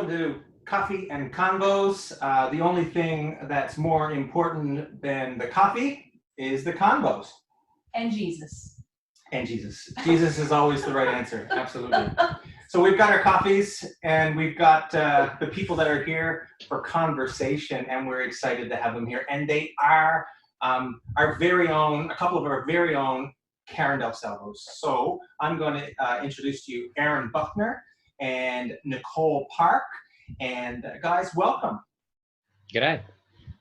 to Coffee and Convos. The only thing that's more important than the coffee is the convos. And Jesus. And Jesus. Jesus is always the right answer. Absolutely. So we've got our coffees and we've got the people that are here for conversation, and we're excited to have them here. And they are our very own, a couple of our very own Carindale Salvos. So I'm going to introduce to you Aaron Buckner and Nicole Park. And guys, welcome. G'day.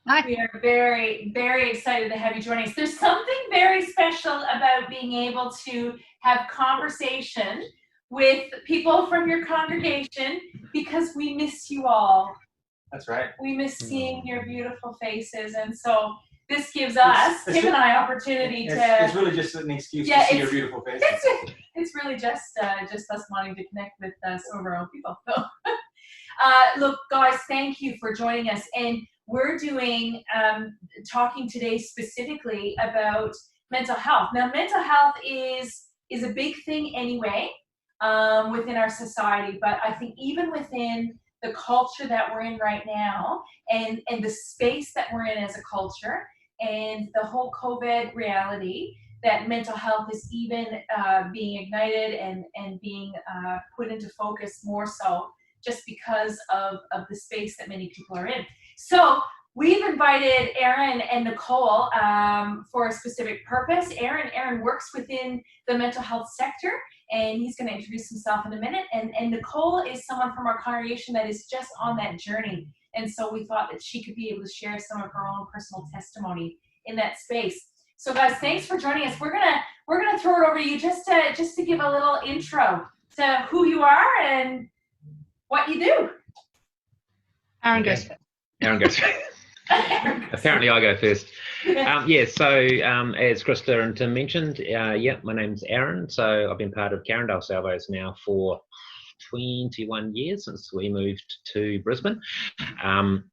Hi. We are very, very excited to have you join us. There's something very special about being able to have conversation with people from your congregation, because we miss you all. That's right. We miss seeing your beautiful faces, and so this gives us, Tim and I, opportunity to... It's really just an excuse to see your beautiful faces. It's really just us wanting to connect with some of our own people. So, look, guys, thank you for joining us. And we're doing, talking today specifically about mental health. Now, mental health is a big thing anyway within our society, but I think even within the culture that we're in right now and the space that we're in as a culture and the whole COVID reality, that mental health is even being ignited and being put into focus more so just because of the space that many people are in. So we've invited Aaron and Nicole for a specific purpose. Aaron works within the mental health sector, and he's going to introduce himself in a minute. And Nicole is someone from our congregation that is just on that journey. And so we thought that she could be able to share some of her own personal testimony in that space. So guys, thanks for joining us. We're gonna throw it over to you just to give a little intro to who you are and what you do. Aaron goes first. Apparently I go first. So as Krista and Tim mentioned, my name's Aaron. So I've been part of Carindale Salvos now for 21 years since we moved to Brisbane. And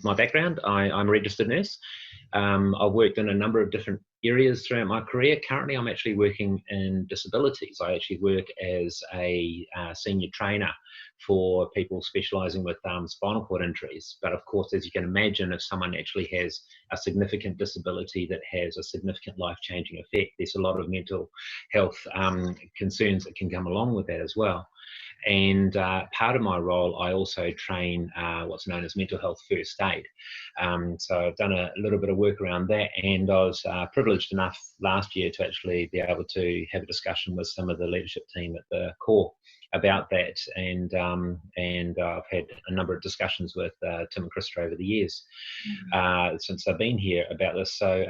my background, I'm a registered nurse. I've worked in a number of different areas throughout my career. Currently, I'm actually working in disabilities. I actually work as a senior trainer for people specialising with spinal cord injuries. But of course, as you can imagine, if someone actually has a significant disability that has a significant life-changing effect, there's a lot of mental health concerns that can come along with that as well. And part of my role, I also train what's known as mental health first aid. So I've done a little bit of work around that, and I was privileged enough last year to actually be able to have a discussion with some of the leadership team at the core about that, and I've had a number of discussions with Tim and Krista over the years since I've been here about this. So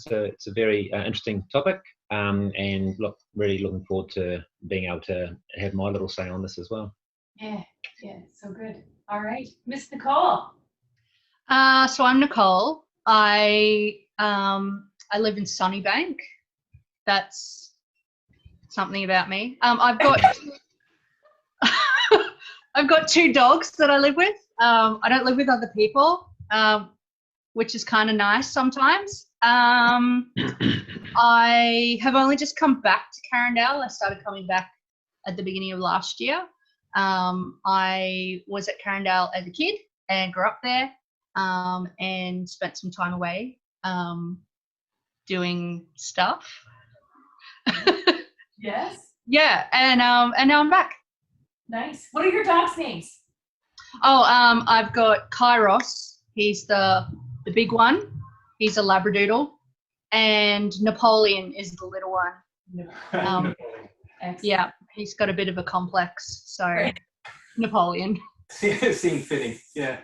it's a very interesting topic, and really looking forward to being able to have my little say on this as well. Yeah, so good. All right, Miss Nicole. So I'm Nicole. I live in Sunnybank. That's something about me. I've got two dogs that I live with. I don't live with other people, which is kind of nice sometimes. I have only just come back to Carindale. I started coming back at the beginning of last year. I was at Carindale as a kid and grew up there, and spent some time away doing stuff. Yes. Yeah, and now I'm back. Nice. What are your dogs' names? I've got Kairos. He's the big one. He's a Labradoodle. And Napoleon is the little one. Yeah, he's got a bit of a complex. So Great. Napoleon. Seemed fitting. Yeah.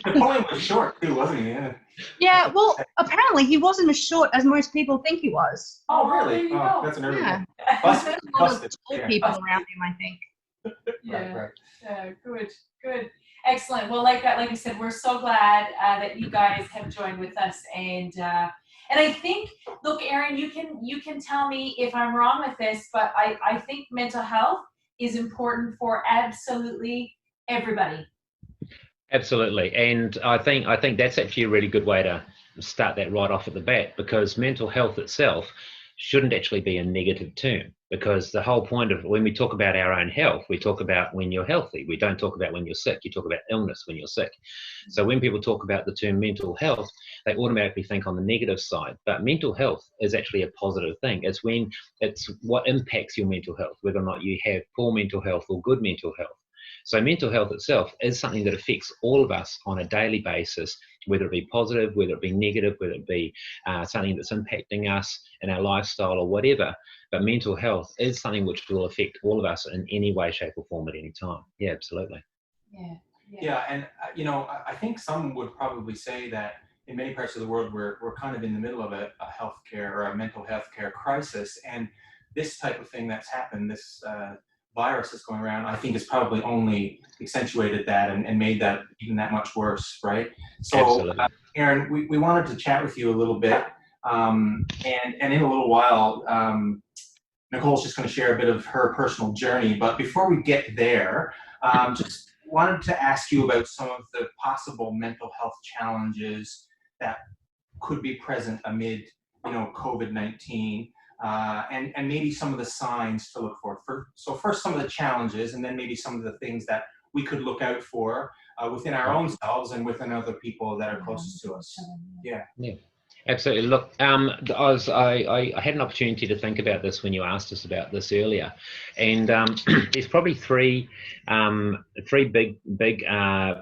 Napoleon was short too, wasn't he? Yeah. Yeah. Well, apparently he wasn't as short as most people think he was. Oh, really? There you go. That's an early one. There's a lot of tall people around him, I think. Yeah. Right. Yeah, good. Excellent. Well, like I said, we're so glad that you guys have joined with us, and I think, look, Aaron, you can tell me if I'm wrong with this, but I think mental health is important for absolutely everybody. Absolutely, and I think that's actually a really good way to start that right off at the bat, because mental health itself shouldn't actually be a negative term, because the whole point of when we talk about our own health, we talk about when you're healthy. We don't talk about when you're sick. You talk about illness when you're sick. So when people talk about the term mental health, they automatically think on the negative side. But mental health is actually a positive thing. It's what impacts your mental health, whether or not you have poor mental health or good mental health. So mental health itself is something that affects all of us on a daily basis, whether it be positive, whether it be negative, whether it be something that's impacting us in our lifestyle or whatever. But mental health is something which will affect all of us in any way, shape or form at any time. Yeah, absolutely. Yeah, and I think some would probably say that in many parts of the world, we're kind of in the middle of a healthcare or a mental health care crisis. And this type of thing that's happened, this virus that's going around, I think has probably only accentuated that and made that even that much worse, right? So, Aaron, we wanted to chat with you a little bit. And in a little while, Nicole's just going to share a bit of her personal journey. But before we get there, just wanted to ask you about some of the possible mental health challenges that could be present amid, COVID-19, and maybe some of the signs to look for. So first, some of the challenges, and then maybe some of the things that we could look out for within our own selves and within other people that are closest to us. Yeah. Absolutely. Look, I had an opportunity to think about this when you asked us about this earlier, and there's probably three big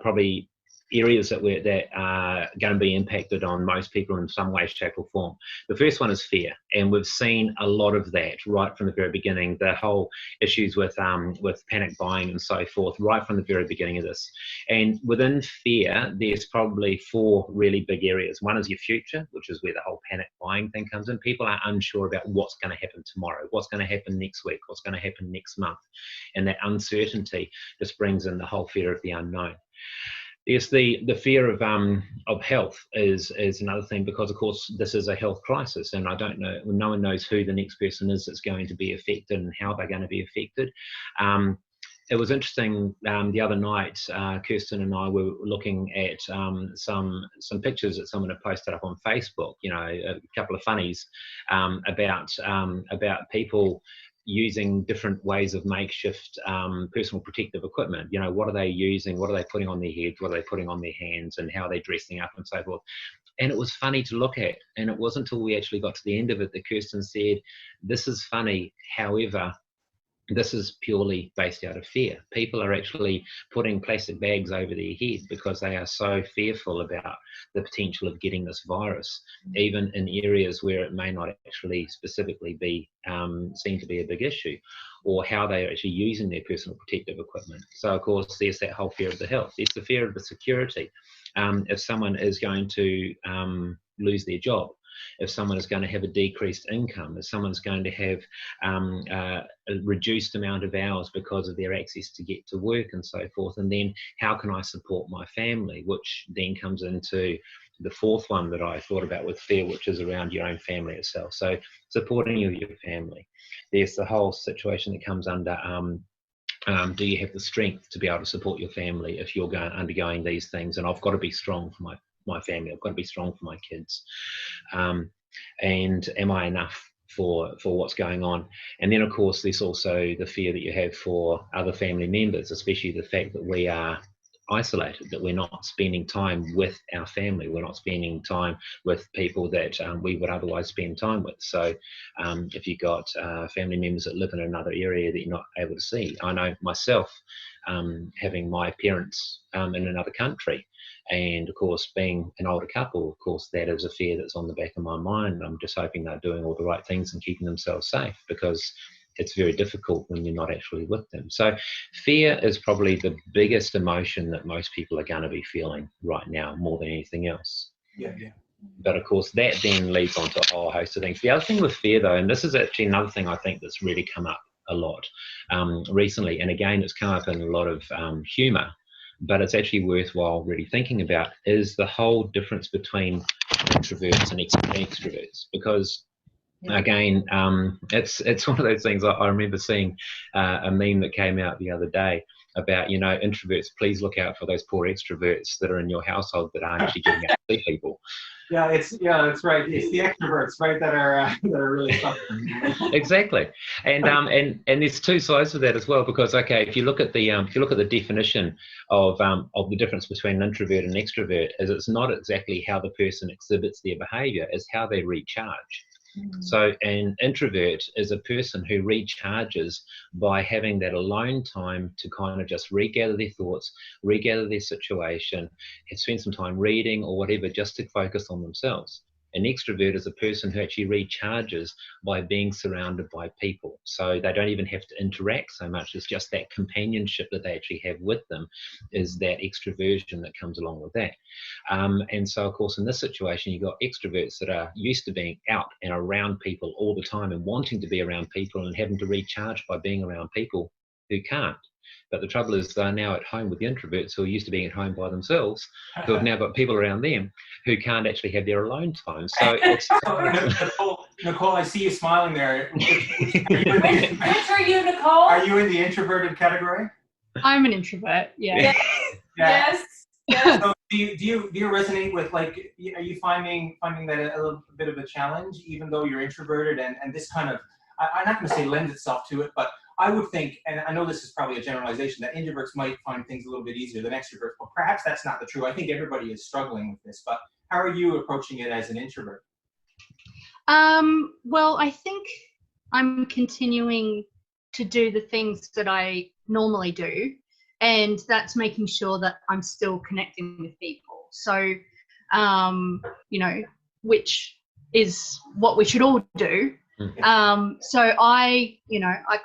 probably areas that are going to be impacted on most people in some way, shape or form. The first one is fear, and we've seen a lot of that right from the very beginning. The whole issues with panic buying and so forth, right from the very beginning of this. And within fear, there's probably four really big areas. One is your future, which is where the whole panic buying thing comes in. People are unsure about what's going to happen tomorrow, what's going to happen next week, what's going to happen next month, and that uncertainty just brings in the whole fear of the unknown. Yes, the fear of health is another thing, because of course this is a health crisis, and I don't know, no one knows who the next person is that's going to be affected and how they're going to be affected. It was interesting, the other night, Kirsten and I were looking at some pictures that someone had posted up on Facebook, a couple of funnies about people using different ways of makeshift personal protective equipment. What are they using? What are they putting on their heads? What are they putting on their hands? And how are they dressing up and so forth? And it was funny to look at. And it wasn't until we actually got to the end of it that Kirsten said, "This is funny. However, this is purely based out of fear. People are actually putting plastic bags over their head because they are so fearful about the potential of getting this virus, even in areas where it may not actually specifically be seen to be a big issue, or how they are actually using their personal protective equipment." So of course there's that whole fear of the health. There's the fear of the security. If someone is going to lose their job, if someone is going to have a decreased income, if someone's going to have a reduced amount of hours because of their access to get to work and so forth, and then how can I support my family, which then comes into the fourth one that I thought about with fear, which is around your own family itself. So supporting your family. There's the whole situation that comes under do you have the strength to be able to support your family if you're undergoing these things? And I've got to be strong for my family. I've got to be strong for my kids. And am I enough for what's going on? And then of course there's also the fear that you have for other family members, especially the fact that we are isolated, that we're not spending time with our family, we're not spending time with people that we would otherwise spend time with. So if you've got family members that live in another area that you're not able to see, I know myself having my parents in another country, and of course being an older couple, of course that is a fear that's on the back of my mind. I'm just hoping they're doing all the right things and keeping themselves safe, because it's very difficult when you're not actually with them. So fear is probably the biggest emotion that most people are going to be feeling right now, more than anything else. Yeah. But of course that then leads on to a whole host of things. The other thing with fear though, and this is actually another thing I think that's really come up a lot recently, and again it's come up in a lot of humour, but it's actually worthwhile really thinking about, is the whole difference between introverts and extroverts. Because again, it's one of those things. I remember seeing a meme that came out the other day, about, you know, introverts, please look out for those poor extroverts that are in your household that aren't actually getting out to see people. Yeah, that's right. It's the extroverts, right, that are really suffering. Exactly, and there's two sides of that as well, because okay, if you look at the definition of the difference between an introvert and an extrovert, is it's not exactly how the person exhibits their behaviour, it's how they recharge. So an introvert is a person who recharges by having that alone time to kind of just regather their thoughts, regather their situation, and spend some time reading or whatever, just to focus on themselves. An extrovert is a person who actually recharges by being surrounded by people. So they don't even have to interact so much. It's just that companionship that they actually have with them is that extroversion that comes along with that. And so, of course, in this situation, you've got extroverts that are used to being out and around people all the time and wanting to be around people and having to recharge by being around people who can't. But the trouble is they're now at home with the introverts who are used to being at home by themselves, who have now got people around them who can't actually have their alone time. So it's Nicole, I see you smiling there. Which are you, Nicole? Are you in the introverted category? I'm an introvert. Yeah. Yes. Yeah. Yes. So do you resonate with, like, are you finding that a little bit of a challenge, even though you're introverted, and this kind of, I'm not going to say lends itself to it, but I would think, and I know this is probably a generalization, that introverts might find things a little bit easier than extroverts, but perhaps that's not the truth. I think everybody is struggling with this, but how are you approaching it as an introvert? Well, I think I'm continuing to do the things that I normally do, and that's making sure that I'm still connecting with people. So, you know, which is what we should all do. So I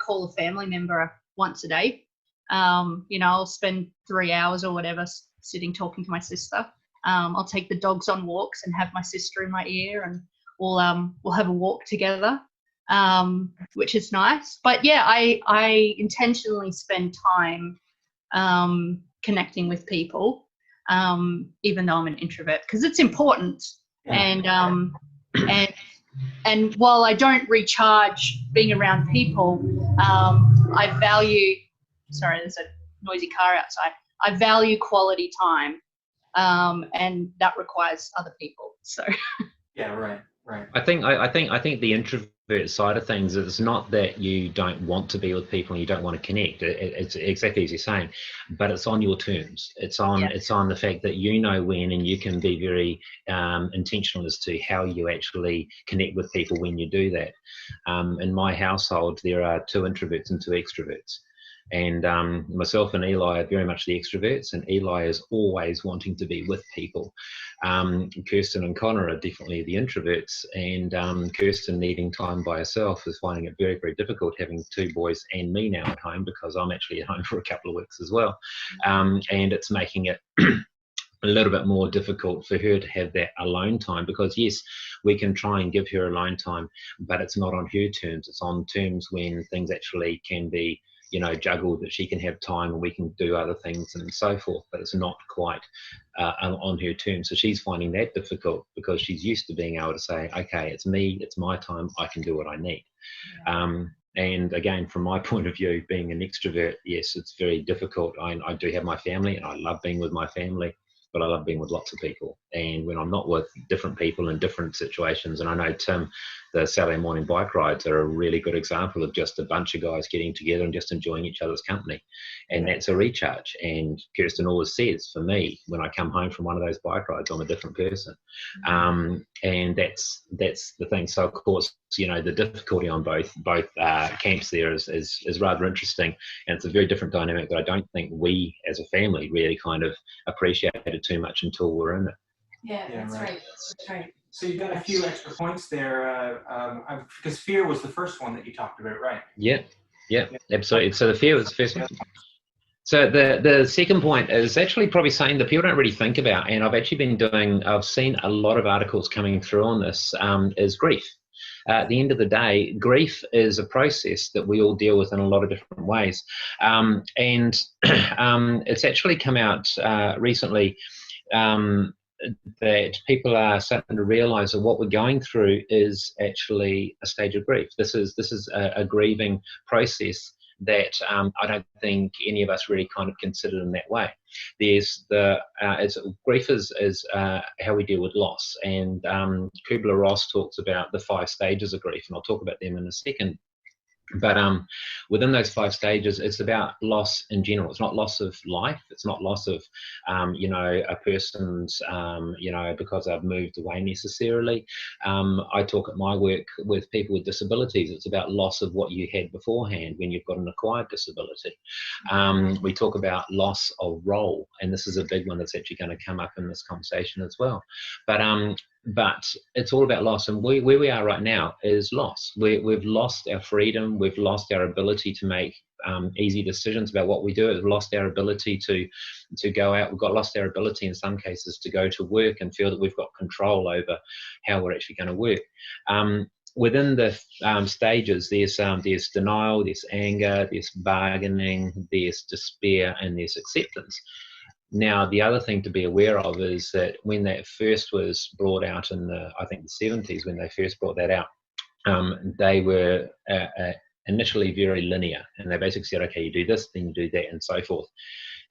call a family member once a day. You know, I'll spend 3 hours or whatever sitting talking to my sister. I'll take the dogs on walks and have my sister in my ear, and we'll have a walk together, which is nice. But yeah, I intentionally spend time connecting with people, even though I'm an introvert, because it's important. And while I don't recharge being around people, I value, sorry, there's a noisy car outside. I value quality time, and that requires other people. So. Yeah, right. I think the introvert side of things is not that you don't want to be with people and you don't want to connect. It's exactly as you're saying, but it's on your terms. It's on the fact that you know when, and you can be very intentional as to how you actually connect with people when you do that. In my household, there are 2 introverts and 2 extroverts. And myself and Eli are very much the extroverts, and Eli is always wanting to be with people. Kirsten and Connor are definitely the introverts, and Kirsten needing time by herself is finding it very, very difficult, having 2 boys and me now at home, because I'm actually at home for a couple of weeks as well. And it's making it a little bit more difficult for her to have that alone time, because yes, we can try and give her alone time, but it's not on her terms. It's on terms when things actually can be, you know, juggled, that she can have time and we can do other things and so forth, but it's not quite on her terms. So she's finding that difficult, because she's used to being able to say, okay, it's me, it's my time, I can do what I need. And again, from my point of view, being an extrovert, yes, it's very difficult. I do have my family, and I love being with my family, but I love being with lots of people. And when I'm not with different people in different situations, and I know Tim, the Saturday morning bike rides are a really good example of just a bunch of guys getting together and just enjoying each other's company. And that's a recharge. And Kirsten always says, for me, when I come home from one of those bike rides, I'm a different person. And that's the thing. So of course, you know, the difficulty on both camps there is rather interesting. And it's a very different dynamic that I don't think we as a family really kind of appreciated too much until we're in it. Yeah, that's right. That's right. So you've got a few extra points there, because fear was the first one that you talked about, right? Yeah, absolutely. So the fear was the first one. So the second point is actually probably saying that people don't really think about, and I've seen a lot of articles coming through on this, is grief. At the end of the day, grief is a process that we all deal with in a lot of different ways. And it's actually come out recently that people are starting to realise that what we're going through is actually a stage of grief. This is a grieving process that I don't think any of us really kind of considered in that way. There's grief is how we deal with loss, and Kubler-Ross talks about the 5 stages of grief, and I'll talk about them in a second. But within those 5 stages, it's about loss in general. It's not loss of life. It's not loss of, a person's, because I've moved away necessarily. I talk at my work with people with disabilities. It's about loss of what you had beforehand when you've got an acquired disability. We talk about loss of role, and this is a big one that's actually going to come up in this conversation as well. But it's all about loss, and where we are right now is loss. We've lost our freedom. We've lost our ability to make easy decisions about what we do. We've lost our ability to go out. We've lost our ability in some cases to go to work and feel that we've got control over how we're actually going to work. Within the stages, there's denial, there's anger, there's bargaining, there's despair, and there's acceptance. Now, the other thing to be aware of is that when that first was brought out in the 70s, when they first brought that out, they were initially very linear, and they basically said, okay, you do this, then you do that, and so forth.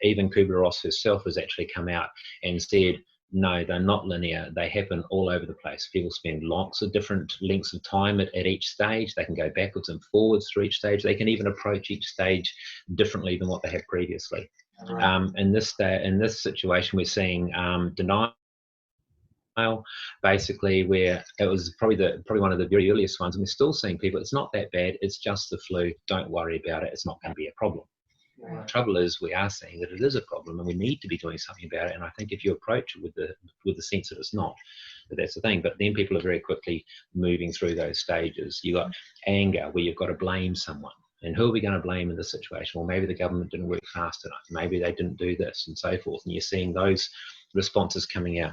Even Kubler-Ross herself has actually come out and said, no, they're not linear. They happen all over the place. People spend lots of different lengths of time at each stage. They can go backwards and forwards through each stage. They can even approach each stage differently than what they had previously. In this situation, we're seeing denial, basically, where it was probably one of the very earliest ones, and we're still seeing people, it's not that bad, it's just the flu, don't worry about it, it's not going to be a problem. Right. The trouble is, we are seeing that it is a problem, and we need to be doing something about it. And I think if you approach it with the sense that it's not, that's the thing. But then people are very quickly moving through those stages. You got anger, where you've got to blame someone. And who are we going to blame in this situation? Well, maybe the government didn't work fast enough. Maybe they didn't do this, and so forth. And you're seeing those responses coming out.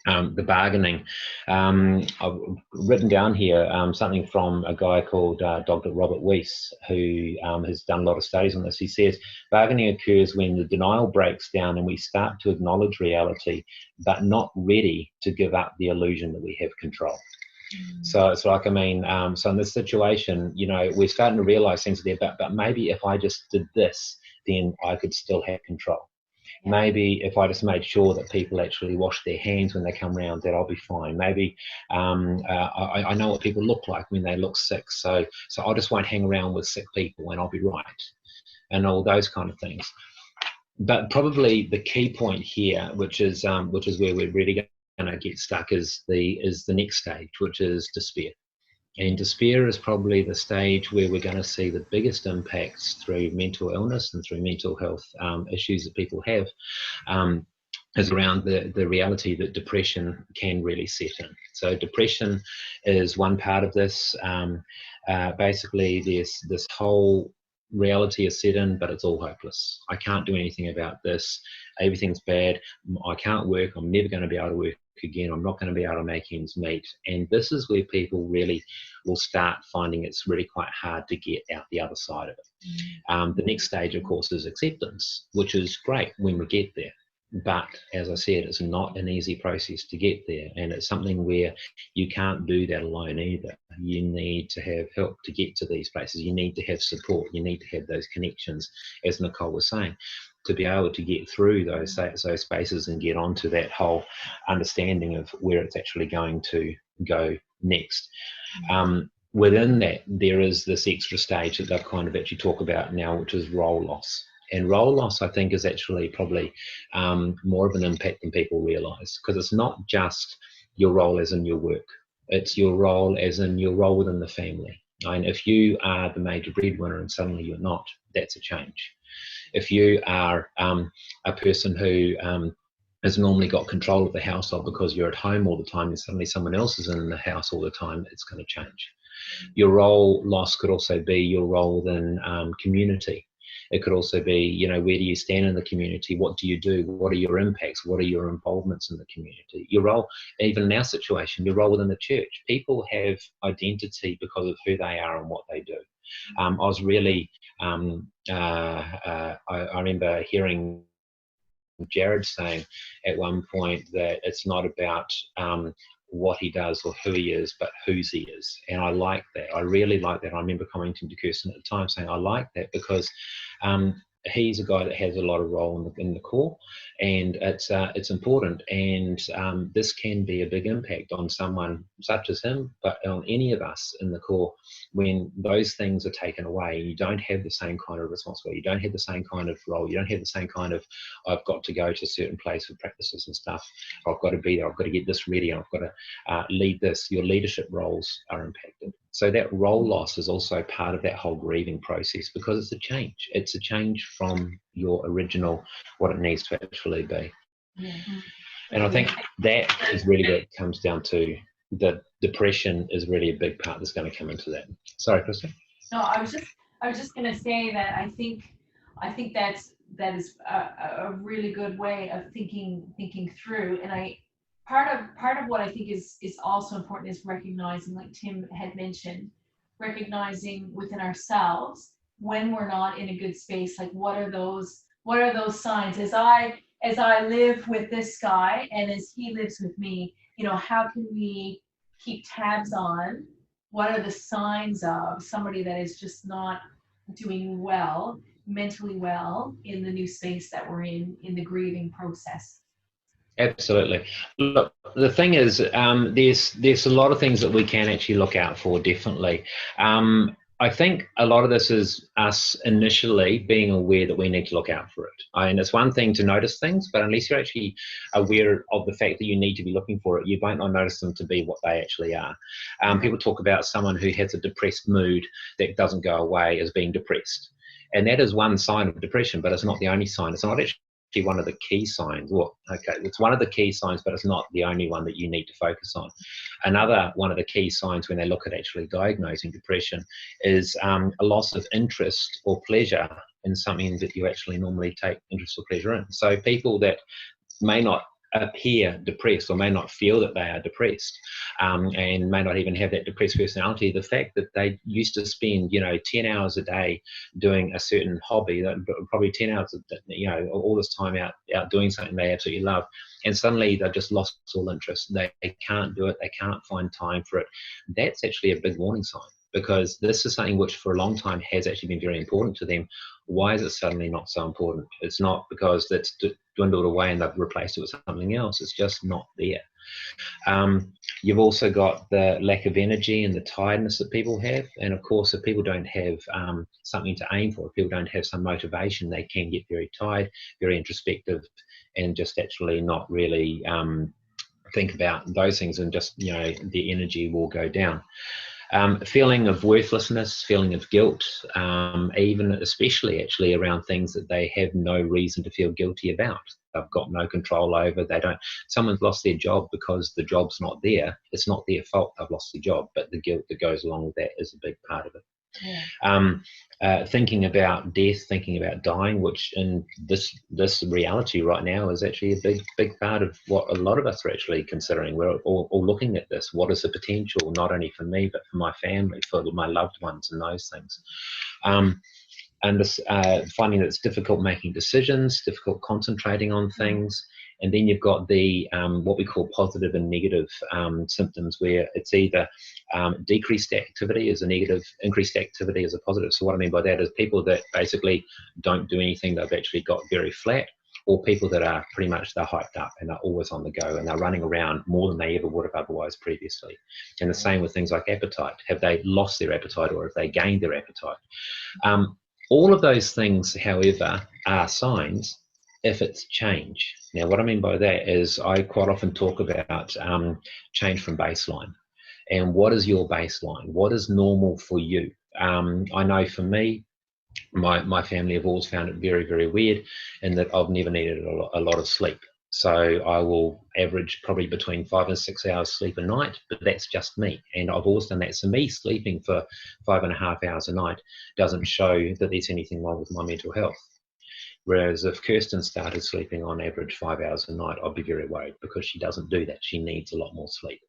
The bargaining. I've written down here something from a guy called Dr. Robert Weiss, who has done a lot of studies on this. He says, bargaining occurs when the denial breaks down and we start to acknowledge reality, but not ready to give up the illusion that we have control. So it's like, so in this situation, we're starting to realize things there, but maybe if I just did this, then I could still have control. Yeah. Maybe if I just made sure that people actually wash their hands when they come around, that I'll be fine. Maybe I know what people look like when they look sick, so I just won't hang around with sick people and I'll be right, and all those kind of things. But probably the key point here, which is where we're really going to get stuck, is the next stage, which is despair. And despair is probably the stage where we're going to see the biggest impacts through mental illness and through mental health issues that people have, is around the reality that depression can really set in. So depression is one part of this. Basically, there's this whole reality is set in, but it's all hopeless. I can't do anything about this. Everything's bad. I can't work. I'm never going to be able to work again. I'm not going to be able to make ends meet. And this is where people really will start finding it's really quite hard to get out the other side of it. The next stage, of course, is acceptance, which is great when we get there. But as I said, it's not an easy process to get there, and it's something where you can't do that alone either. You need to have help to get to these places. You need to have support. You need to have those connections, as Nicole was saying, to be able to get through those spaces and get onto that whole understanding of where it's actually going to go next. Within that, there is this extra stage that they've kind of actually talk about now, which is role loss. And role loss, I think, is actually probably more of an impact than people realise, because it's not just your role as in your work. It's your role as in your role within the family. And if you are the major breadwinner and suddenly you're not, that's a change. If you are a person who has normally got control of the household because you're at home all the time and suddenly someone else is in the house all the time, it's going to change. Your role loss could also be your role within community. It could also be, where do you stand in the community? What do you do? What are your impacts? What are your involvements in the community? Your role, even in our situation, your role within the church. People have identity because of who they are and what they do. I was really, I remember hearing Jared saying at one point that it's not about what he does or who he is, but whose he is. And I like that. I really like that. I remember commenting to Kirsten at the time saying, I like that because he's a guy that has a lot of role in the core, and it's important. And this can be a big impact on someone such as him, but on any of us in the core when those things are taken away. You don't have the same kind of responsibility. You don't have the same kind of role. You don't have the same kind of, I've got to go to a certain place for practices and stuff. I've got to be there. I've got to get this ready. I've got to lead this. Your leadership roles are impacted. So that role loss is also part of that whole grieving process because it's a change. It's a change from your original, what it needs to actually be. Yeah. And I think that is really where it comes down to. The depression is really a big part that's going to come into that. Sorry, Krista? No, I was just going to say that I think that is a really good way of thinking through. And part of what I think is also important is recognizing, like Tim had mentioned, recognizing within ourselves when we're not in a good space. Like what are those signs? As I live with this guy and as he lives with me, how can we keep tabs on what are the signs of somebody that is just not doing well, mentally well, in the new space that we're in the grieving process? Absolutely. Look, the thing is, there's a lot of things that we can actually look out for, definitely. I think a lot of this is us initially being aware that we need to look out for it. And it's one thing to notice things, but unless you're actually aware of the fact that you need to be looking for it, you might not notice them to be what they actually are. People talk about someone who has a depressed mood that doesn't go away as being depressed. And that is one sign of depression, but it's not the only sign. It's not actually one of the key signs. Well, okay, it's one of the key signs, but it's not the only one that you need to focus on. Another one of the key signs when they look at actually diagnosing depression is a loss of interest or pleasure in something that you actually normally take interest or pleasure in. So people that may not appear depressed or may not feel that they are depressed and may not even have that depressed personality, the fact that they used to spend 10 hours a day doing a certain hobby, probably 10 hours all this time out doing something they absolutely love, and suddenly they've just lost all interest, they can't do it, they can't find time for it, that's actually a big warning sign, because this is something which for a long time has actually been very important to them. Why is it suddenly not so important? It's not because it's dwindled away and they've replaced it with something else. It's just not there. You've also got the lack of energy and the tiredness that people have. And of course, if people don't have something to aim for, if people don't have some motivation, they can get very tired, very introspective, and just actually not really think about those things, and just, the energy will go down. Feeling of worthlessness, feeling of guilt, even especially actually around things that they have no reason to feel guilty about. They've got no control over. Someone's lost their job because the job's not there. It's not their fault they've lost their job, but the guilt that goes along with that is a big part of it. Yeah. Thinking about death, thinking about dying, which in this reality right now is actually a big part of what a lot of us are actually considering. We're all looking at this. What is the potential, not only for me, but for my family, for my loved ones, and those things. And this, finding that it's difficult making decisions, difficult concentrating on things. And then you've got the what we call positive and negative symptoms, where it's either decreased activity is a negative, increased activity is a positive. So what I mean by that is people that basically don't do anything, they've actually got very flat, or people that are pretty much, they're hyped up and are always on the go and they're running around more than they ever would have otherwise previously. And the same with things like appetite. Have they lost their appetite, or have they gained their appetite? All of those things, however, are signs if it's change. Now, what I mean by that is I quite often talk about change from baseline. And what is your baseline? What is normal for you? I know for me, my family have always found it very, very weird, in that I've never needed a lot of sleep. So I will average probably between 5 and 6 hours sleep a night, but that's just me. And I've always done that. So me sleeping for 5.5 hours a night doesn't show that there's anything wrong with my mental health. Whereas if Kirsten started sleeping on average 5 hours a night, I'd be very worried, because she doesn't do that. She needs a lot more sleep.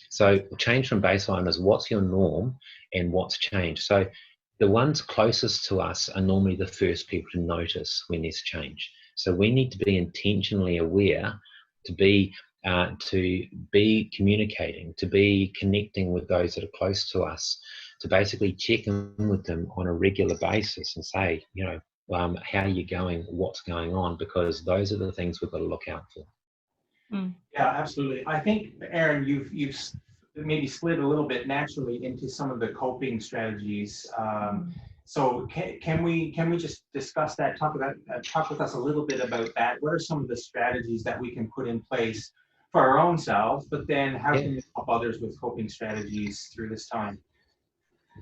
So change from baseline is what's your norm and what's changed. So the ones closest to us are normally the first people to notice when there's change. So we need to be intentionally aware, to be to be communicating, to be connecting with those that are close to us, to basically check in with them on a regular basis and say, how are you going, what's going on, because those are the things we've got to look out for. Yeah, absolutely. I think, Aaron, you've maybe slid a little bit naturally into some of the coping strategies. So can we just discuss that? Talk with us a little bit about that. What are some of the strategies that we can put in place for our own selves? But then, how can we help others with coping strategies through this time?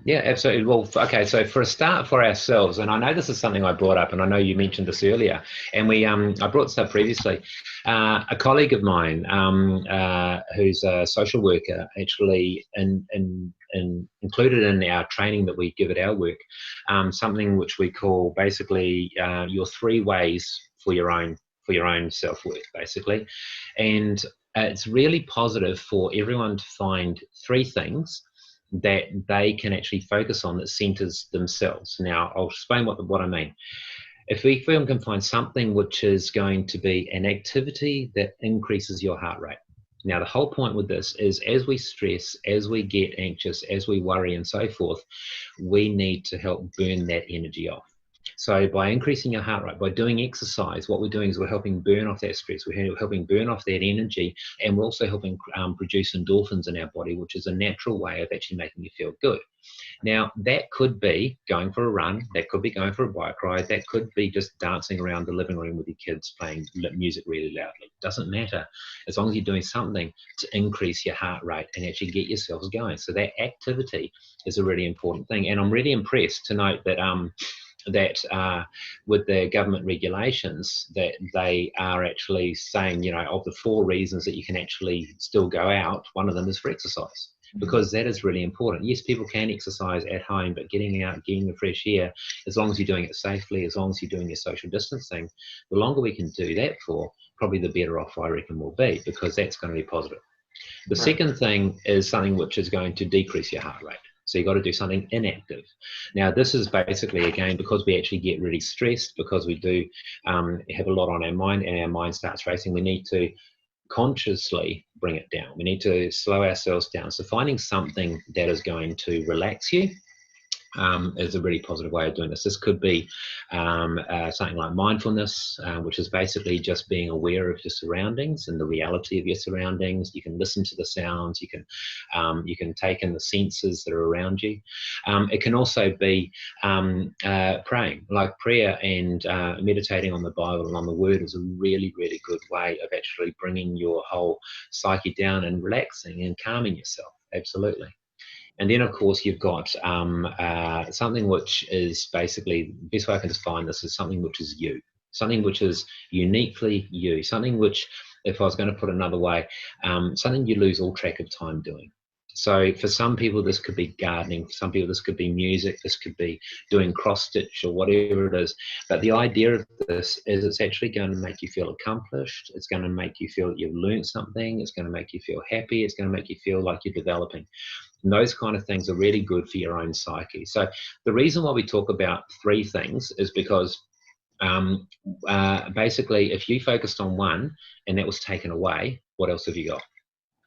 Yeah, absolutely. Well, okay, so for a start for ourselves, and I know this is something I brought up, and I know you mentioned this earlier, and I brought this up previously. A colleague of mine who's a social worker actually included in our training that we give at our work, something which we call basically your 3 ways for your own self-worth, basically. And it's really positive for everyone to find 3 things that they can actually focus on that centers themselves. Now, I'll explain what I mean. If we can find something which is going to be an activity that increases your heart rate. Now, the whole point with this is as we stress, as we get anxious, as we worry and so forth, we need to help burn that energy off. So by increasing your heart rate, by doing exercise, what we're doing is we're helping burn off that stress, we're helping burn off that energy, and we're also helping produce endorphins in our body, which is a natural way of actually making you feel good. Now, that could be going for a run, that could be going for a bike ride, that could be just dancing around the living room with your kids playing music really loudly. Doesn't matter, as long as you're doing something to increase your heart rate and actually get yourselves going. So that activity is a really important thing. And I'm really impressed to note that with the government regulations, that they are actually saying, of the 4 reasons that you can actually still go out, one of them is for exercise, because that is really important. Yes, people can exercise at home, but getting out, getting the fresh air, as long as you're doing it safely, as long as you're doing your social distancing, the longer we can do that for, probably the better off I reckon we'll be, because that's going to be positive. The second thing is something which is going to decrease your heart rate. So you've got to do something inactive. Now, this is basically, again, because we actually get really stressed, because we do have a lot on our mind and our mind starts racing, we need to consciously bring it down. We need to slow ourselves down. So finding something that is going to relax you is a really positive way of doing this. This could be something like mindfulness, which is basically just being aware of your surroundings and the reality of your surroundings. You can listen to the sounds. You can take in the senses that are around you. It can also be praying, like prayer and meditating on the Bible and on the Word is a really, really good way of actually bringing your whole psyche down and relaxing and calming yourself. Absolutely. And then, of course, you've got something which is basically, the best way I can define this is something which is you, something which is uniquely you, something which, if I was going to put another way, something you lose all track of time doing. So for some people, this could be gardening. For some people, this could be music. This could be doing cross-stitch or whatever it is. But the idea of this is it's actually going to make you feel accomplished. It's going to make you feel that you've learned something. It's going to make you feel happy. It's going to make you feel like you're developing. And those kind of things are really good for your own psyche. So the reason why we talk about 3 things is because basically, if you focused on one and that was taken away, what else have you got?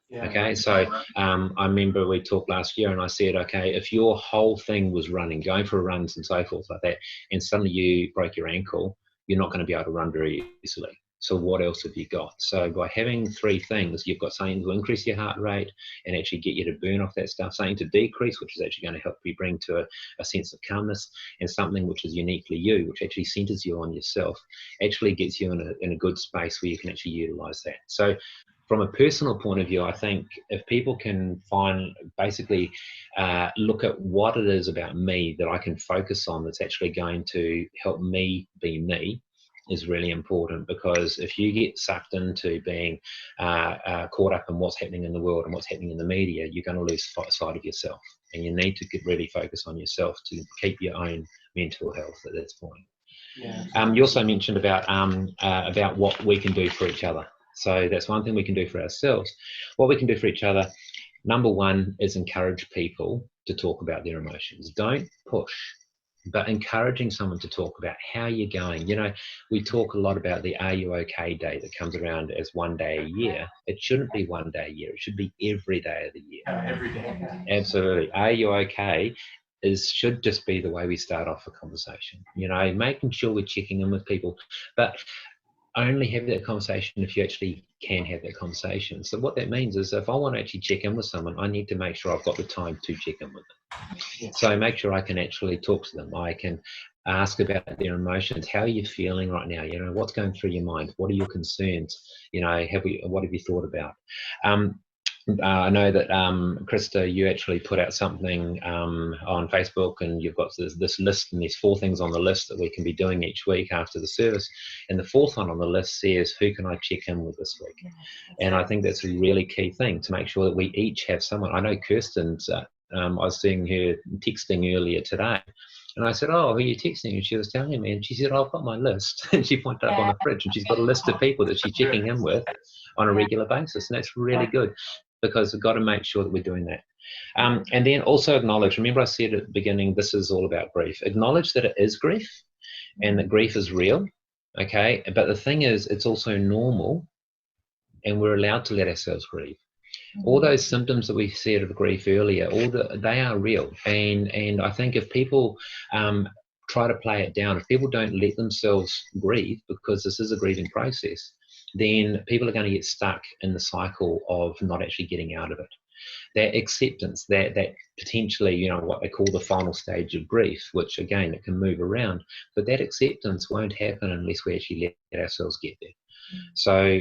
Yeah, okay, so I remember we talked last year and I said, okay, if your whole thing was running, going for runs and so forth like that, and suddenly you broke your ankle, you're not going to be able to run very easily. So what else have you got? So by having 3 things, you've got something to increase your heart rate and actually get you to burn off that stuff, something to decrease, which is actually going to help you bring to a sense of calmness, and something which is uniquely you, which actually centers you on yourself, actually gets you in a good space where you can actually utilize that. So from a personal point of view, I think if people can basically look at what it is about me that I can focus on that's actually going to help me be me, is really important, because if you get sucked into being caught up in what's happening in the world and what's happening in the media, you're going to lose sight of yourself, and you need to really focus on yourself to keep your own mental health at this point. Yeah. You also mentioned about what we can do for each other. So that's one thing we can do for ourselves. What we can do for each other, number one, is encourage people to talk about their emotions. Don't push. but encouraging someone to talk about how you're going. You know, we talk a lot about the Are You OK Day that comes around as one day a year. It shouldn't be one day a year. It should be every day of the year. Every day. Absolutely. Are you okay? Should just be the way we start off a conversation. You know, making sure we're checking in with people, but only have that conversation if you actually can have that conversation. So what that means is if I want to actually check in with someone, I need to make sure I've got the time to check in with them. Yes. So make sure I can actually talk to them. I can ask about their emotions. How are you feeling right now? You know, what's going through your mind? What are your concerns? You know, what have you thought about? I know that Krista, you actually put out something on Facebook, and you've got this list, and there's 4 things on the list that we can be doing each week after the service. And the 4th one on the list says, who can I check in with this week? And I think that's a really key thing, to make sure that we each have someone. I know Kirsten's, I was seeing her texting earlier today, and I said, oh, who are you texting? And she was telling me, and she said, oh, I've got my list. And she pointed up on the fridge, and she's got a list of people that she's checking in with on a regular basis. And that's really good, because we've got to make sure that we're doing that. And then also acknowledge, remember I said at the beginning, this is all about grief. Acknowledge that it is grief, and that grief is real, okay? But the thing is, it's also normal, and we're allowed to let ourselves grieve. All those symptoms that we said of grief earlier, they are real. And I think if people try to play it down, if people don't let themselves grieve, because this is a grieving process, then people are going to get stuck in the cycle of not actually getting out of it. That acceptance, that potentially, you know, what they call the final stage of grief, which again, it can move around, but that acceptance won't happen unless we actually let ourselves get there. So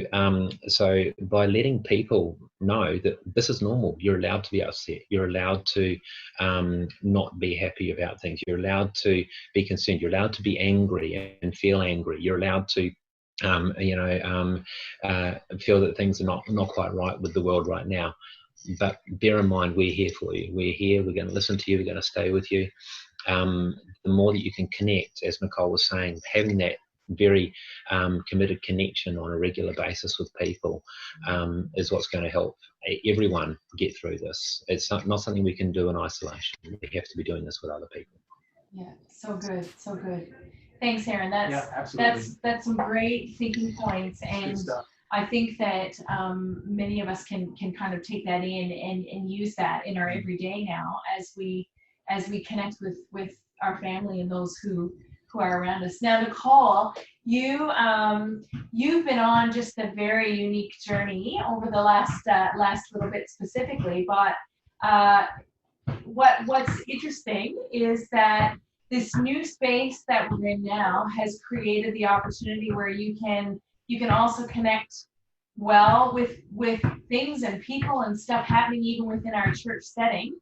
by letting people know that this is normal, you're allowed to be upset, you're allowed to not be happy about things, you're allowed to be concerned, you're allowed to be angry and feel angry, you're allowed to feel that things are not quite right with the world right now. But bear in mind, we're here for you. We're here. We're going to listen to you. We're going to stay with you. The more that you can connect, as Nicole was saying, having that very committed connection on a regular basis with people is what's going to help everyone get through this. It's not something we can do in isolation. We have to be doing this with other people. Yeah, so good, so good. Thanks, Aaron. That's some great thinking points, and I think that many of us can kind of take that in and use that in our everyday now as we connect with our family and those who are around us. Now, Nicole, you've been on just a very unique journey over the last little bit specifically, but what's interesting is that this new space that we're in now has created the opportunity where you can also connect well with things and people and stuff happening even within our church setting.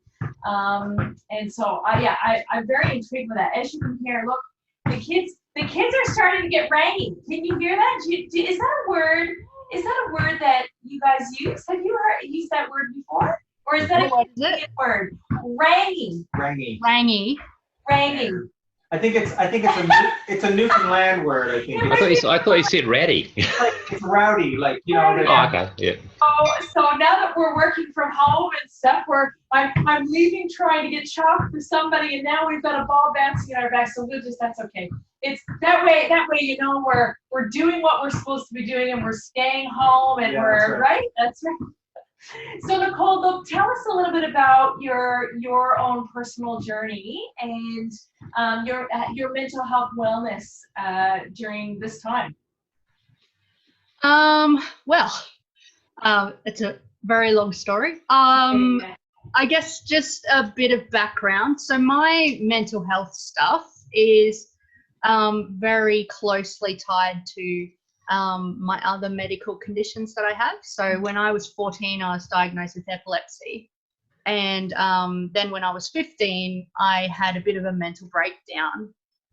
And so I'm very intrigued with that. As you can hear, look, the kids are starting to get rangy. Can you hear that? Is that a word? Is that a word that you guys use? Have you used that word before? Or is that a word? Rangy. Rangy. Rangy. I think it's a Newfoundland word. I think. I thought you said ratty. Like it's rowdy, like you know. Oh, okay, yeah. So now that we're working from home and stuff, I'm leaving trying to get chalk for somebody, and now we've got a ball bouncing in our back. So that's okay. It's that way. You know, we're doing what we're supposed to be doing, and we're staying home, and we're right. That's right. So Nicole, tell us a little bit about your own personal journey and your mental health wellness during this time. It's a very long story. I guess just a bit of background. So my mental health stuff is very closely tied to my other medical conditions that I have. So when I was 14, I was diagnosed with epilepsy. And then when I was 15, I had a bit of a mental breakdown.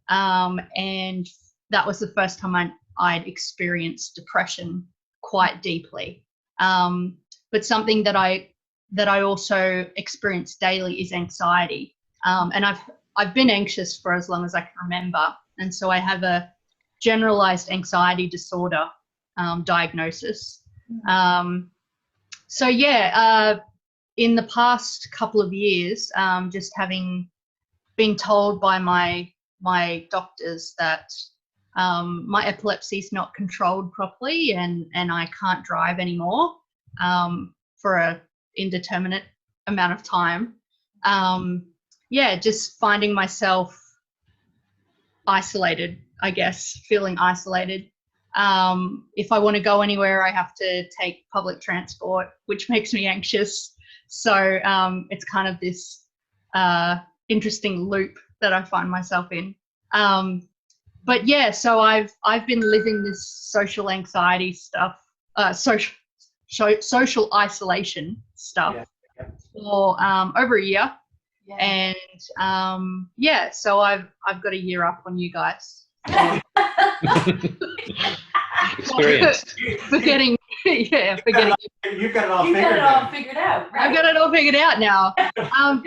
And that was the first time I'd experienced depression quite deeply. But something that I also experience daily is anxiety. And I've been anxious for as long as I can remember. And so I have a generalized anxiety disorder diagnosis. In the past couple of years, just having been told by my my doctors that my epilepsy is not controlled properly, and I can't drive anymore for a indeterminate amount of time. Just finding myself isolated, I guess, feeling isolated. If I want to go anywhere, I have to take public transport, which makes me anxious. So it's kind of this interesting loop that I find myself in. But yeah, so I've been living this social anxiety stuff, social isolation stuff for over a year. Yeah. And so I've got a year up on you guys. Experienced. Forgetting. You've got it all figured out. Right? I've got it all figured out now.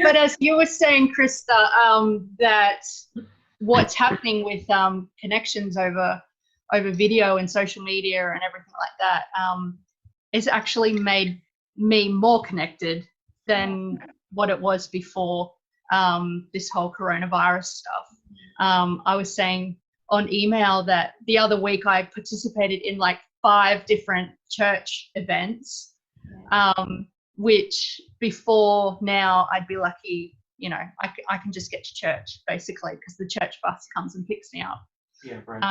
But as you were saying, Krista, that what's happening with connections over video and social media and everything like that has actually made me more connected than what it was before this whole coronavirus stuff. I was saying on email that the other week I participated in like 5 different church events, which before now I'd be lucky, I can just get to church basically because the church bus comes and picks me up. Yeah, right.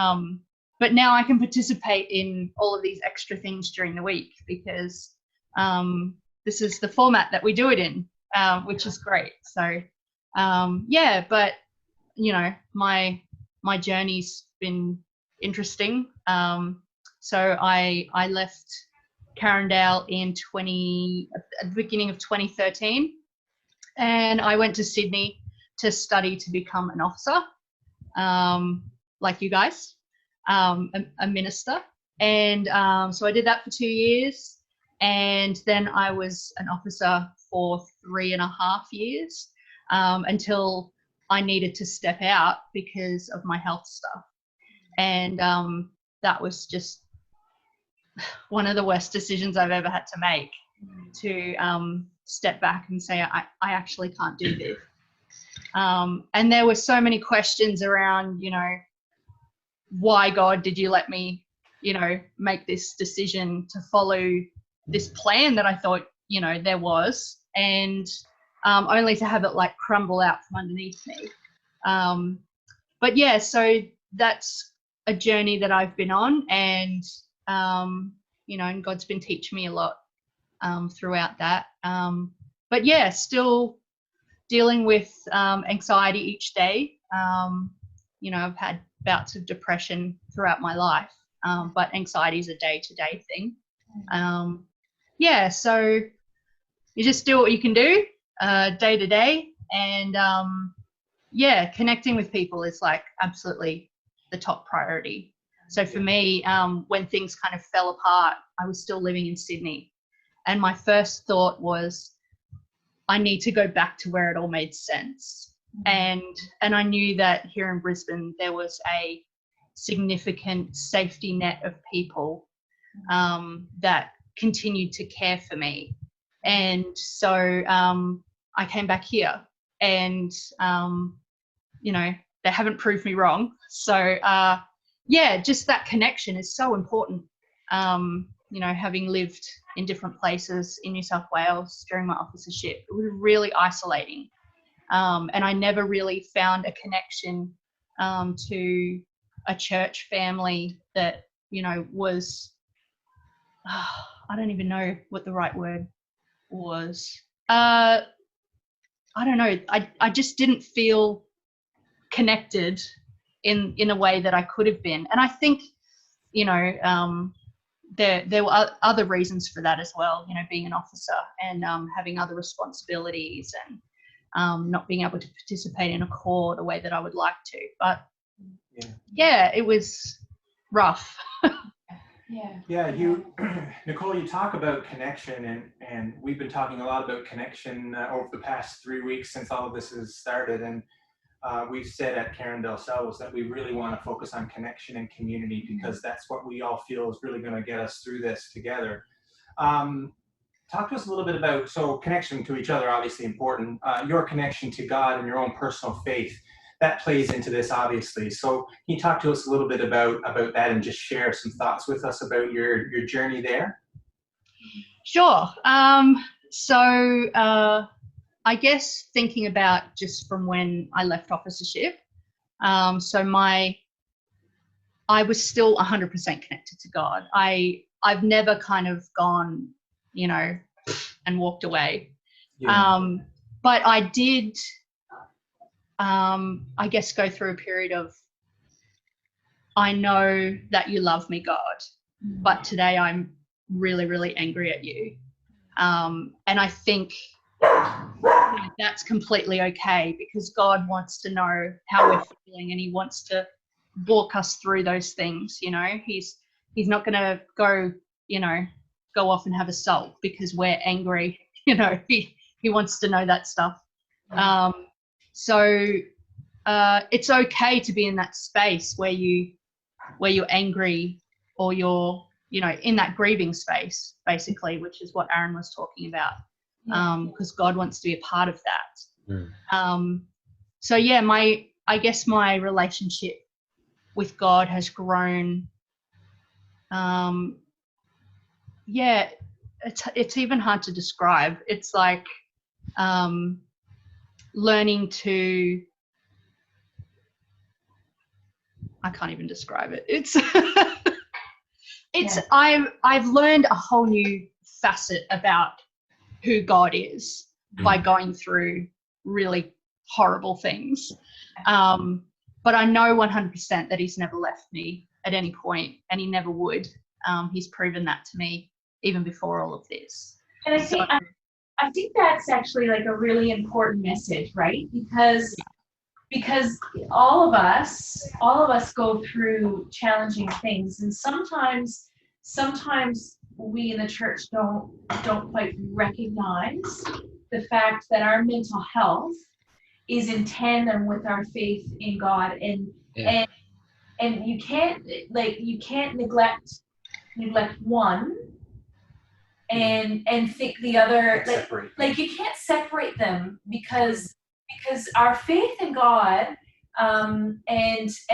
But now I can participate in all of these extra things during the week because this is the format that we do it in, which is great. So but my journey's been interesting. So I left Carindale at the beginning of 2013, and I went to Sydney to study to become an officer, like you guys, a minister. And so I did that for 2 years, and then I was an officer for 3.5 years until I needed to step out because of my health stuff. And that was just one of the worst decisions I've ever had to make, to step back and say, I actually can't do this. And there were so many questions around, why, God, did you let me, make this decision to follow this plan that I thought, there was, and only to have it like crumble out from underneath me. But yeah, so that's a journey that I've been on, and and God's been teaching me a lot throughout that. But yeah, still dealing with anxiety each day. I've had bouts of depression throughout my life, but anxiety is a day-to-day thing. So you just do what you can do day to day, and connecting with people is like absolutely the top priority. So for me, when things kind of fell apart, I was still living in Sydney, and my first thought was, I need to go back to where it all made sense. And I knew that here in Brisbane there was a significant safety net of people that continued to care for me. And so I came back here, and they haven't proved me wrong. So just that connection is so important. Having lived in different places in New South Wales during my officership, it was really isolating. And I never really found a connection to a church family that, was, I don't even know what the right word was. I don't know. I just didn't feel connected in a way that I could have been. And I think, there were other reasons for that as well, being an officer and having other responsibilities and not being able to participate in a corps the way that I would like to. But it was rough. Nicole, you talk about connection, and we've been talking a lot about connection over the past 3 weeks since all of this has started. And we've said at Carindale Salvos that we really want to focus on connection and community, because that's what we all feel is really going to get us through this together. Talk to us a little bit about, so connection to each other, obviously important, your connection to God and your own personal faith. that plays into this, obviously. So can you talk to us a little bit about that and just share some thoughts with us about your journey there? Sure. I guess thinking about just from when I left officership, I was still 100% connected to God. I've never kind of gone, and walked away. Yeah. But I did, I guess, go through a period of, I know that you love me, God, but today I'm really, really angry at you. And I think that's completely okay, because God wants to know how we're feeling, and he wants to walk us through those things. He's not going to go off and have a sulk because we're angry. He wants to know that stuff. It's okay to be in that space where you're angry, or you're in that grieving space, basically, which is what Aaron was talking about, because God wants to be a part of that. I guess my relationship with God has grown. It's even hard to describe. It's like learning to, I can't even describe it. I've learned a whole new facet about who God is by going through really horrible things. But I know 100% that he's never left me at any point, and he never would. He's proven that to me even before all of this. And I think that's actually like a really important message, right? Because all of us go through challenging things, and sometimes we in the church don't quite recognize the fact that our mental health is in tandem with our faith in God, and you can't neglect one and think the other, like you can't separate them, because our faith in God and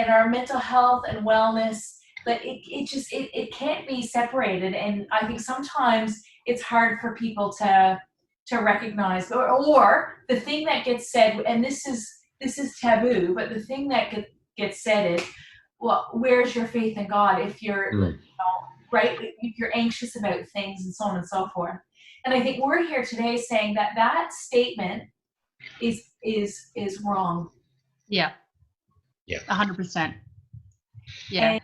our mental health and wellness, but it can't be separated. And I think sometimes it's hard for people to recognize, or the thing that gets said, and this is taboo, but the thing that gets said is, well, where's your faith in God if you're right, if you're anxious about things and so on and so forth. And I think we're here today saying that statement is wrong. Yeah 100%. Yeah.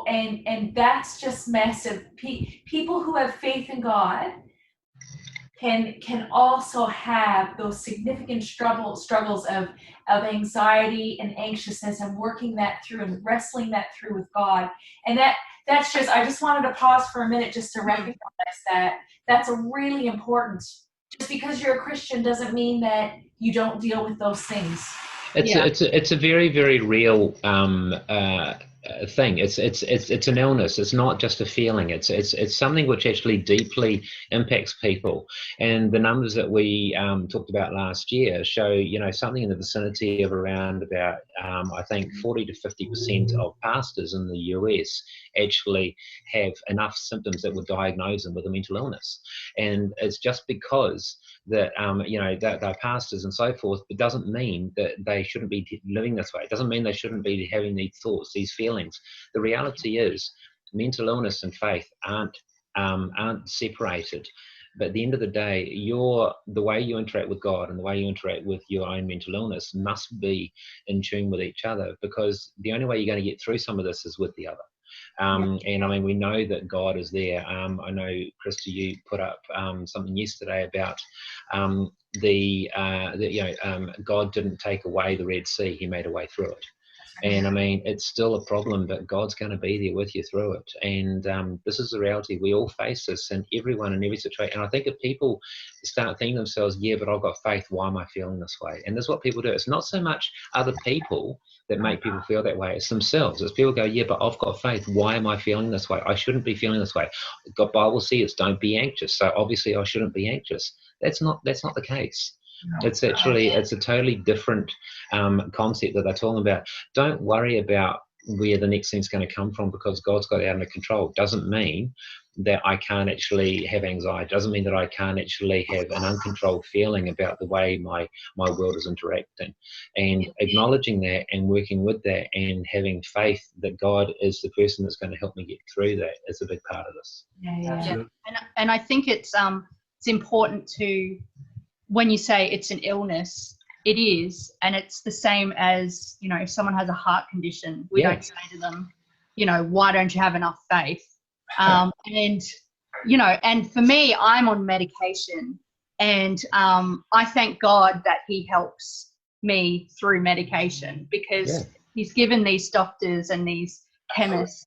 And that's just massive. People who have faith in God can also have those significant struggles of anxiety and anxiousness, and working that through and wrestling that through with God. And that's just, I just wanted to pause for a minute just to recognize that that's a really important. Just because you're a Christian doesn't mean that you don't deal with those things. It's a very, very real thing. It's an illness. It's not just a feeling. It's something which actually deeply impacts people. And the numbers that we talked about last year show, something in the vicinity of around about I think 40 to 50% of pastors in the US actually have enough symptoms that would diagnose them with a mental illness. And it's just because that that they're pastors and so forth, but doesn't mean that they shouldn't be living this way. It doesn't mean they shouldn't be having these thoughts, these feelings. The reality is mental illness and faith aren't separated. But at the end of the day, the way you interact with God and the way you interact with your own mental illness must be in tune with each other, because the only way you're going to get through some of this is with the other. And I mean, we know that God is there. I know, Krista, you put up something yesterday about God didn't take away the Red Sea; He made a way through it. And I mean, it's still a problem, but God's going to be there with you through it. And this is the reality. We all face this, and everyone in every situation. And I think if people start thinking themselves, yeah, but I've got faith, why am I feeling this way? And this is what people do. It's not so much other people that make people feel that way. It's themselves. It's people go, yeah, but I've got faith. Why am I feeling this way? I shouldn't be feeling this way. God, Bible says, don't be anxious. So obviously I shouldn't be anxious. That's not the case. It's actually, it's a totally different concept that they're talking about. Don't worry about where the next thing's going to come from, because God's got it under control. Doesn't mean that I can't actually have anxiety. Doesn't mean that I can't actually have an uncontrolled feeling about the way my world is interacting. And acknowledging that and working with that and having faith that God is the person that's going to help me get through that is a big part of this. Absolutely. And I think it's important to, when you say it's an illness, it is, and it's the same as, you know, if someone has a heart condition, we don't say to them, you know, why don't you have enough faith? And, you know, and for me, I'm on medication, and I thank God that he helps me through medication, because he's given these doctors and these chemists,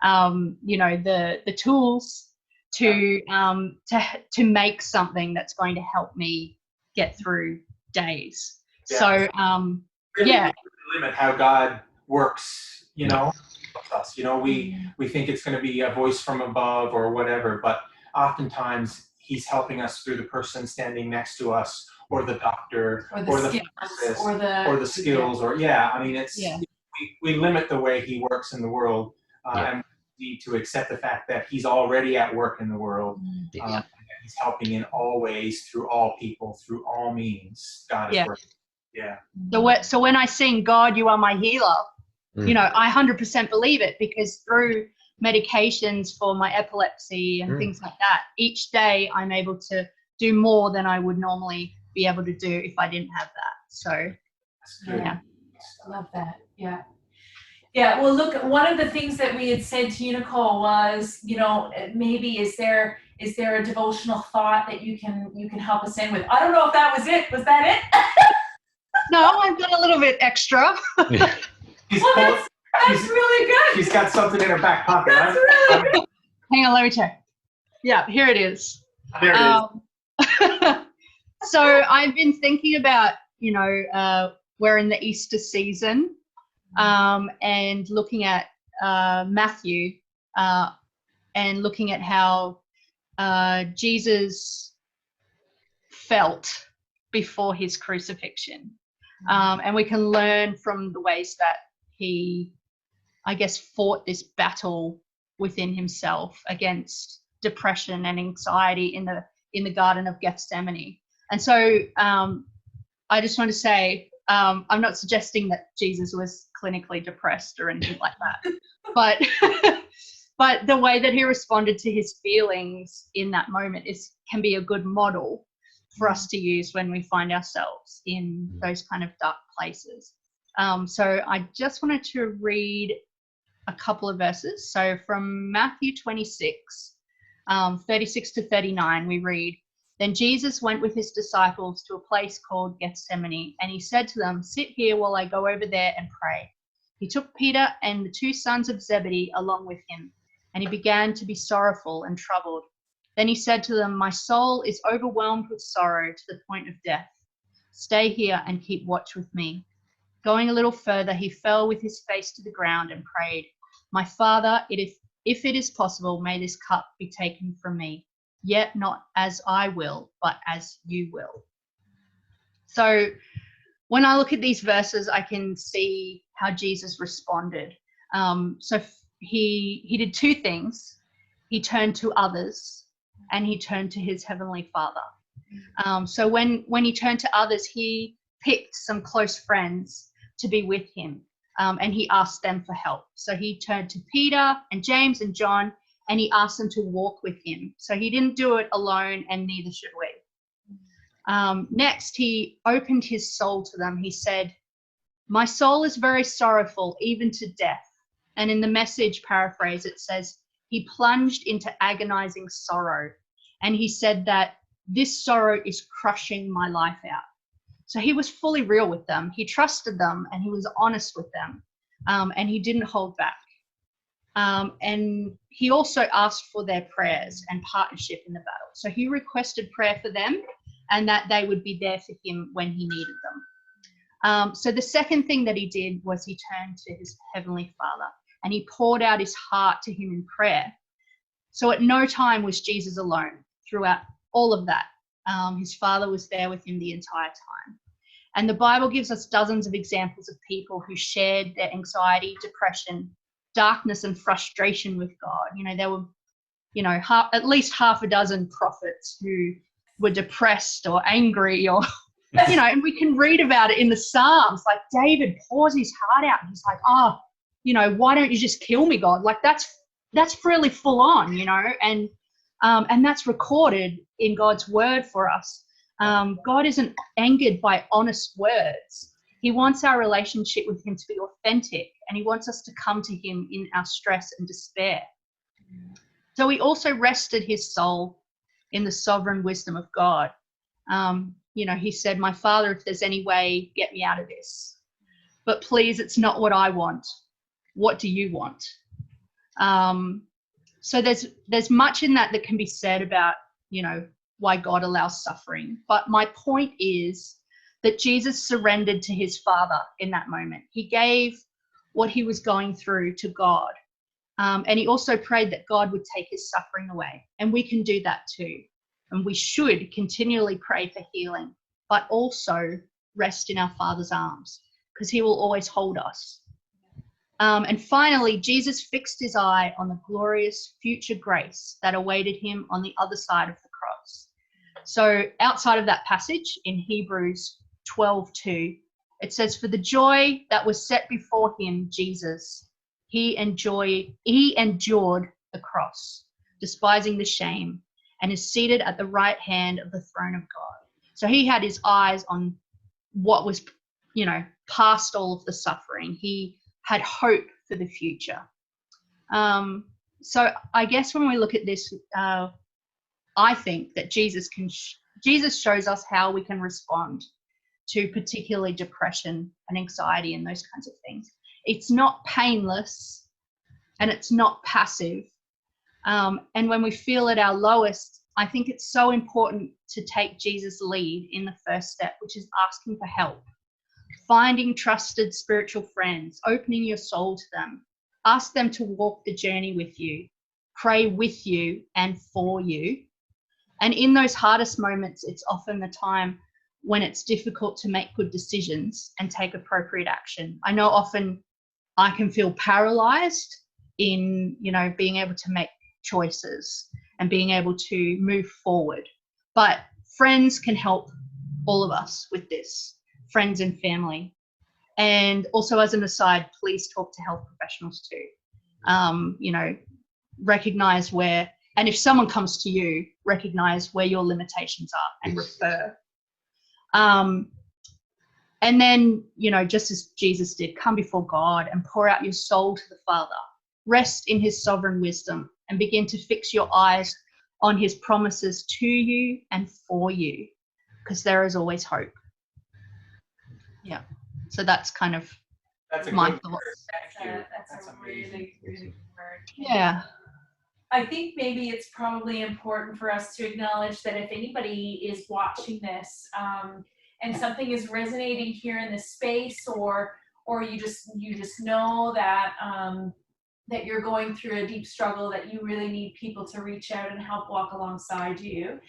you know, the tools to make something that's going to help me get through days. So limit how God works, you know, with us. You know, we think it's going to be a voice from above or whatever, but oftentimes he's helping us through the person standing next to us, or the doctor, or the pharmacist, or the skills, or I mean, it's we limit the way he works in the world, and we need to accept the fact that he's already at work in the world. And he's helping in all ways, through all people, through all means. God is working. So when I sing "God, You Are My Healer," you know, I 100% believe it, because through medications for my epilepsy and things like that, each day I'm able to do more than I would normally be able to do if I didn't have that. So I love that. Yeah, well, look, one of the things that we had said to you, Nicole, was, you know, maybe is there a devotional thought that you can help us in with? I don't know if that was it. Was that it? No, I've got a little bit extra. That's really good. She's got something in her back pocket. That's really good. Hang on, let me check. Yeah, here it is. There it is. So I've been thinking about, you know, we're in the Easter season, and looking at Matthew, and looking at how Jesus felt before his crucifixion. And we can learn from the ways that he, I guess, fought this battle within himself against depression and anxiety in the Garden of Gethsemane. And so I just want to say, I'm not suggesting that Jesus was clinically depressed or anything like that, but the way that he responded to his feelings in that moment can be a good model for us to use when we find ourselves in those kind of dark places. So I just wanted to read a couple of verses. So from Matthew 26, 36 to 39, we read, "Then Jesus went with his disciples to a place called Gethsemane, and he said to them, 'Sit here while I go over there and pray.' He took Peter and the two sons of Zebedee along with him, and he began to be sorrowful and troubled. Then he said to them, 'My soul is overwhelmed with sorrow to the point of death. Stay here and keep watch with me.' Going a little further, he fell with his face to the ground and prayed, 'My Father, if it is possible, may this cup be taken from me. Yet not as I will, but as you will.'" So when I look at these verses, I can see how Jesus responded. So he did two things. He turned to others, and he turned to his heavenly Father. So when he turned to others, he picked some close friends to be with him, and he asked them for help. So he turned to Peter and James and John, and he asked them to walk with him. So he didn't do it alone, and neither should we. Next, he opened his soul to them. He said, "My soul is very sorrowful, even to death." And in the Message paraphrase, it says, he plunged into agonizing sorrow. And he said that this sorrow is crushing my life out. So he was fully real with them. He trusted them, and he was honest with them. And he didn't hold back. And he also asked for their prayers and partnership in the battle. So he requested prayer for them, and that they would be there for him when he needed them. So the second thing that he did was he turned to his heavenly Father, and he poured out his heart to him in prayer. So at no time was Jesus alone throughout all of that. His Father was there with him the entire time. And the Bible gives us dozens of examples of people who shared their anxiety, depression, darkness, and frustration with God. There were, at least half a dozen prophets who were depressed or angry or, and we can read about it in the Psalms. Like David pours his heart out and he's like, why don't you just kill me, God? Like that's really full on, and that's recorded in God's word for us. God isn't angered by honest words. He wants our relationship with him to be authentic, and he wants us to come to him in our stress and despair. So he also rested his soul in the sovereign wisdom of God. He said, "My Father, if there's any way, get me out of this. But please, it's not what I want. What do you want?" So there's much in that can be said about, why God allows suffering. But my point is that Jesus surrendered to his Father in that moment. He gave what he was going through to God. And he also prayed that God would take his suffering away. And we can do that too. And we should continually pray for healing, but also rest in our Father's arms, because he will always hold us. And finally, Jesus fixed his eye on the glorious future grace that awaited him on the other side of the cross. So outside of that passage in Hebrews 12:2, it says, "For the joy that was set before him, Jesus, he endured the cross, despising the shame, and is seated at the right hand of the throne of God." So he had his eyes on what was, past all of the suffering. He had hope for the future. So I guess when we look at this, I think that Jesus shows us how we can respond to particularly depression and anxiety and those kinds of things. It's not painless and it's not passive. And when we feel at our lowest, I think it's so important to take Jesus' lead in the first step, which is asking for help. Finding trusted spiritual friends, opening your soul to them, ask them to walk the journey with you, pray with you and for you. And in those hardest moments, it's often the time when it's difficult to make good decisions and take appropriate action. I know often I can feel paralyzed in, being able to make choices and being able to move forward. But friends can help all of us with this. Friends and family. And also, as an aside, please talk to health professionals too. Recognize where, and if someone comes to you, recognize where your limitations are and refer. And then, just as Jesus did, come before God and pour out your soul to the Father. Rest in his sovereign wisdom and begin to fix your eyes on his promises to you and for you, because there is always hope. Yeah, so that's kind of my thoughts. That's a really, really good word. Yeah. I think maybe it's probably important for us to acknowledge that if anybody is watching this and something is resonating here in this space, or you just know that that you're going through a deep struggle, that you really need people to reach out and help walk alongside you,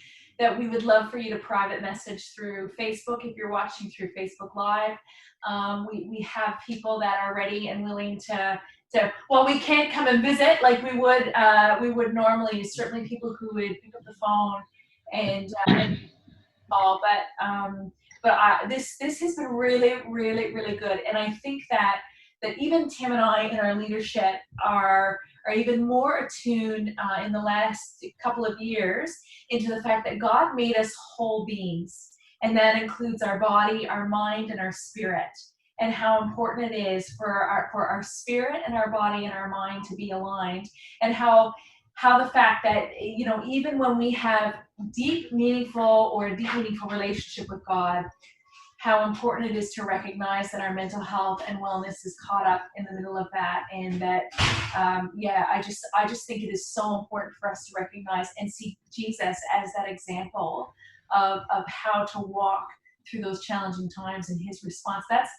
that we would love for you to private message through Facebook if you're watching through Facebook Live. We have people that are ready and willing to well, we can't come and visit like we would normally. Certainly people who would pick up the phone and call, but this has been really, really, really good. And I think that even Tim and I in our leadership are even more attuned in the last couple of years into the fact that God made us whole beings, and that includes our body, our mind, and our spirit, and how important it is for our spirit and our body and our mind to be aligned, and how the fact that, even when we have deep meaningful relationship with God, how important it is to recognize that our mental health and wellness is caught up in the middle of that. And that, I just think it is so important for us to recognize and see Jesus as that example of how to walk through those challenging times and his response. That's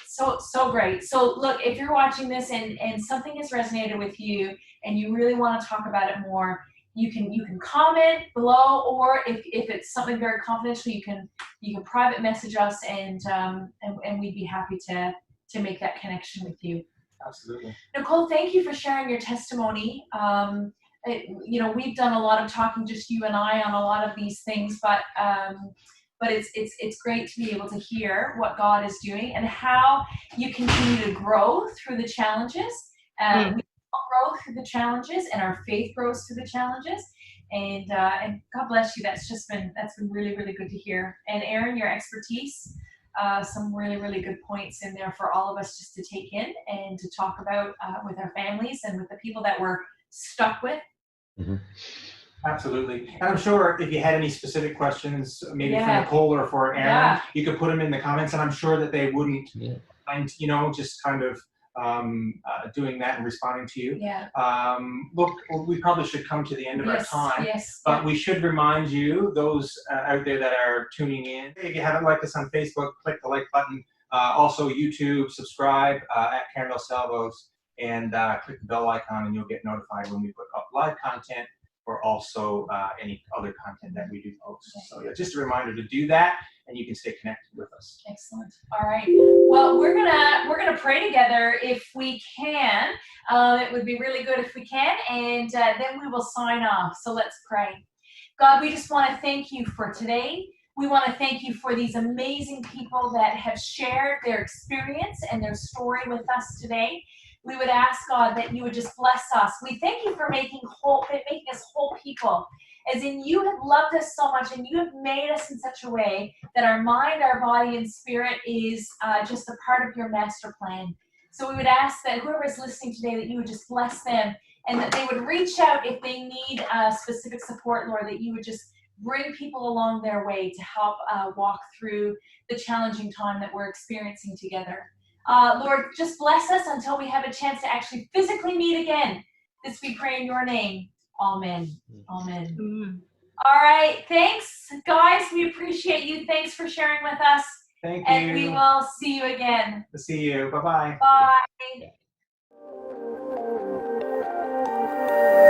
so great. So look, if you're watching this and something has resonated with you and you really want to talk about it more, you can comment below, or if it's something very confidential, you can private message us, and we'd be happy to make that connection with you. Absolutely. Nicole, thank you for sharing your testimony. We've done a lot of talking, just you and I, on a lot of these things, but it's great to be able to hear what God is doing and how you continue to grow through the challenges. We all grow through the challenges, and our faith grows through the challenges. And God bless you. That's been really, really good to hear. And Aaron, your expertise, some really, really good points in there for all of us just to take in and to talk about with our families and with the people that we're stuck with. Mm-hmm. Absolutely. And I'm sure if you had any specific questions, maybe for Nicole or for Aaron, you could put them in the comments, and I'm sure that they wouldn't mind, just kind of doing that and responding to you. Yeah. Look, we probably should come to the end of our time, yes, but we should remind you, those out there that are tuning in, if you haven't liked us on Facebook, click the like button. Also YouTube, subscribe at Carindale Salvos, and click the bell icon, and you'll get notified when we put up live content, or also any other content that we do post. So yeah, just a reminder to do that, and you can stay connected with us. Excellent. All right. Well, we're gonna pray together if we can. It would be really good if we can, and then we will sign off. So let's pray. God, we just want to thank you for today. We want to thank you for these amazing people that have shared their experience and their story with us today. We would ask, God, that you would just bless us. We thank you for making us whole people. As in, you have loved us so much, and you have made us in such a way that our mind, our body, and spirit is just a part of your master plan. So we would ask that whoever is listening today, that you would just bless them, and that they would reach out if they need specific support, Lord, that you would just bring people along their way to help walk through the challenging time that we're experiencing together. Lord, just bless us until we have a chance to actually physically meet again. This we pray in your name. Amen. Amen. All right. Thanks, guys. We appreciate you. Thanks for sharing with us. Thank you. And we will see you again. See you. Bye-bye.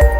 Bye.